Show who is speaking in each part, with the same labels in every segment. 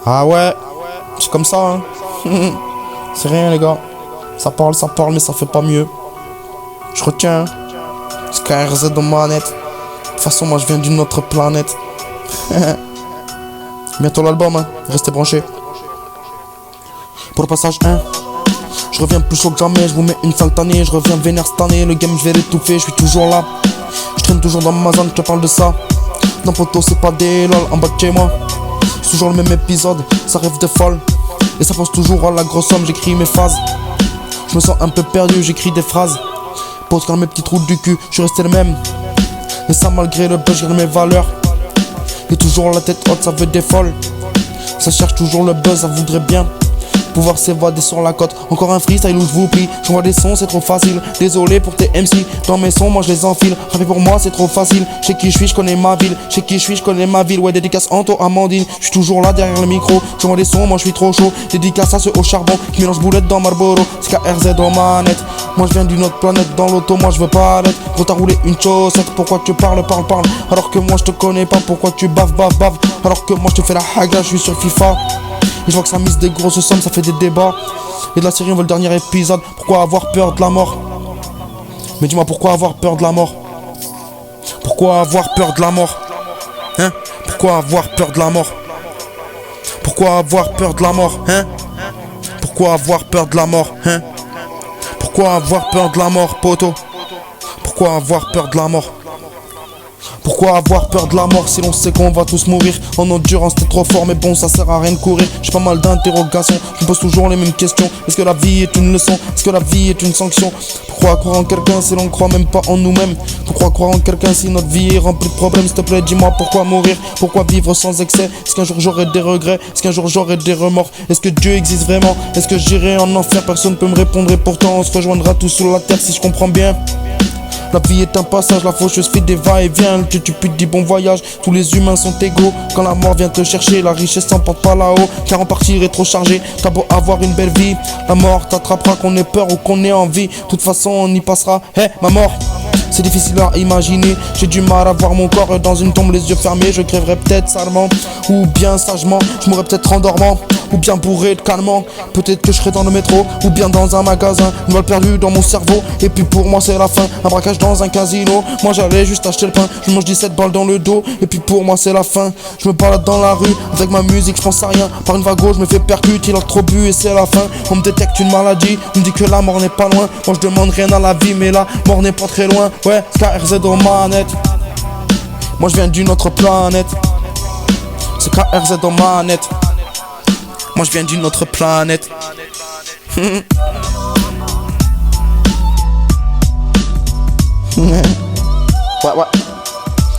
Speaker 1: Ah ouais, c'est comme ça, hein. C'est rien, les gars. Ça parle, mais ça fait pas mieux. Je retiens. C'est KRZ dans ma manette. De toute façon, moi, je viens d'une autre planète. Bientôt l'album, hein. Restez branchés. Pour le passage 1. Je reviens plus chaud que jamais, je vous mets une sale année. Je reviens vénère cette année, le game je vais l'étouffer, je suis toujours là. Je traîne toujours dans ma zone, je te parle de ça. Non poto c'est pas des lol, en bas de chez moi. C'est toujours le même épisode, ça rêve de folle. Et ça pense toujours à la grosse somme, j'écris mes phases. Je me sens un peu perdu, j'écris des phrases. Pose quand mes petits trous du cul, je suis resté le même. Et ça malgré le buzz, je garde mes valeurs. Et toujours la tête haute, ça veut des folles. Ça cherche toujours le buzz, ça voudrait bien pouvoir s'évader sur la côte. Encore un freestyle où je vous prie. J'envoie des sons, c'est trop facile. Désolé pour tes MC. Dans mes sons, moi je les enfile. Rapper pour moi, c'est trop facile. Chez qui je suis, je connais ma ville. Chez qui je suis, je connais ma ville. Ouais, dédicace Anto, Amandine. Je suis toujours là derrière le micro. J'envoie des sons, moi je suis trop chaud. Dédicace à ceux au charbon qui mélange boulettes dans Marlboro. C'est KRZ dans manette. Moi je viens d'une autre planète. Dans l'auto, moi je veux pas l'être. Gros t'as roulé une chaussette. Pourquoi tu parles. Alors que moi je te connais pas. Pourquoi tu baves. Alors que moi je te fais la hagra, je suis sur FIFA. Et je vois que ça mise des grosses sommes, ça fait des débats. Et de la série on veut le dernier épisode. Pourquoi avoir peur de la mort? Mais dis-moi pourquoi avoir peur de la mort? Pourquoi avoir peur de la mort? Hein? Pourquoi avoir peur de la mort? Pourquoi avoir peur de la mort? Hein? Pourquoi avoir peur de la mort? Hein? Pourquoi avoir peur de la mort, poto? Pourquoi avoir peur de la mort? Pourquoi avoir peur de la mort si l'on sait qu'on va tous mourir? En endurance t'es trop fort mais bon ça sert à rien de courir. J'ai pas mal d'interrogations, je me pose toujours les mêmes questions. Est-ce que la vie est une leçon? Est-ce que la vie est une sanction? Pourquoi croire en quelqu'un si l'on croit même pas en nous-mêmes? Pourquoi croire en quelqu'un si notre vie est remplie de problèmes? S'il te plaît dis-moi pourquoi mourir? Pourquoi vivre sans excès? Est-ce qu'un jour j'aurai des regrets? Est-ce qu'un jour j'aurai des remords? Est-ce que Dieu existe vraiment? Est-ce que j'irai en enfer? Personne peut me répondre et pourtant on se rejoindra tous sous la terre si je comprends bien. La vie est un passage, la faucheuse fait des va-et-vient. Le Dieu dit bon voyage, tous les humains sont égaux. Quand la mort vient te chercher, la richesse s'emporte pas là-haut. Car en partir est trop chargé, t'as beau avoir une belle vie, la mort t'attrapera qu'on ait peur ou qu'on ait envie. De toute façon on y passera, hé ma mort. C'est difficile à imaginer, j'ai du mal à voir mon corps dans une tombe les yeux fermés. Je crèverais peut-être salement, ou bien sagement. Je mourrais peut-être en dormant, ou bien bourré de calmant. Peut-être que je serai dans le métro, ou bien dans un magasin. Une balle perdue dans mon cerveau, et puis pour moi c'est la fin. Un braquage dans un casino, moi j'allais juste acheter le pain. Je mange 17 balles dans le dos, et puis pour moi c'est la fin. Je me balade dans la rue, avec ma musique je pense à rien. Par une vague je me fais percuter, il a trop bu et c'est la fin. On me détecte une maladie, on me dit que la mort n'est pas loin. Moi je demande rien à la vie, mais la mort n'est pas très loin. Ouais, KRZ aux manettes. Moi je viens d'une autre planète. C'est KRZ aux manettes. Moi je viens d'une autre planète. Ouais,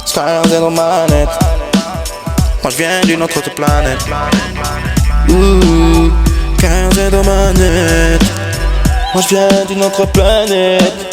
Speaker 1: c'est KRZ aux manettes. Moi je viens d'une autre planète. KRZ aux manettes. Moi je viens d'une autre planète.